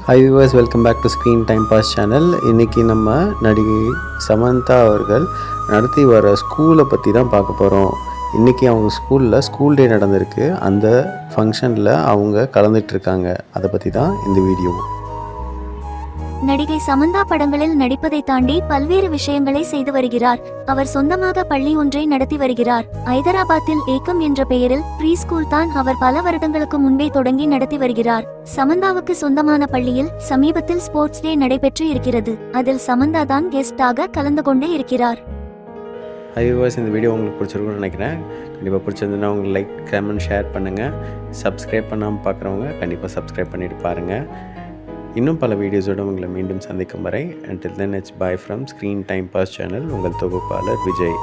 High viewers, welcome back to screen time boss channel. இன்றைக்கி நம்ம நடிகை சமந்தா அவர்கள் நடத்தி வர ஸ்கூலை பற்றி தான் பார்க்க போகிறோம். இன்றைக்கி அவங்க ஸ்கூல் டே நடந்திருக்கு. அந்த ஃபங்க்ஷனில் அவங்க கலந்துட்டுருக்காங்க. அதை பற்றி தான் இந்த வீடியோ. நடிகை சமந்தா படங்களில் நடிப்பதை தாண்டி பல்வேறு விஷயங்களை செய்து வருகிறார். அவர் சொந்தமாக பள்ளி ஒன்றை நடத்தி வருகிறார். ஐதராபாத்தில் ஏக்கம் என்ற பெயரில் ப்ரீ ஸ்கூல் தான் அவர் பல வருடங்களுக்கு முன்பே தொடங்கி நடத்தி வருகிறார். சமந்தாவுக்கு சொந்தமான பள்ளியில் சமீபத்தில் ஸ்போர்ட்ஸ் டே நடைபெற்று இருக்கிறது. அதில் சமந்தா தான் கெஸ்டாக கலந்து கொண்டு இருக்கிறார். ஹை வியூவர்ஸ், இந்த வீடியோ உங்களுக்கு பிடிச்சிருக்குன்னு நினைக்கிறேன். கண்டிப்பாக பிடிச்சிருந்ததுன்னா உங்களுக்கு லைக், கமெண்ட், ஷேர் பண்ணுங்கள். சப்ஸ்கிரைப் பண்ணாமல் பார்க்குறவங்க கண்டிப்பாக சப்ஸ்கிரைப் பண்ணிவிட்டு பாருங்கள். இன்னும் பல வீடியோஸோடு உங்களை மீண்டும் சந்திக்கும் வரை until then it's bye from Screen Time Pass channel. உங்கள் தொகுப்பாளர் விஜய்.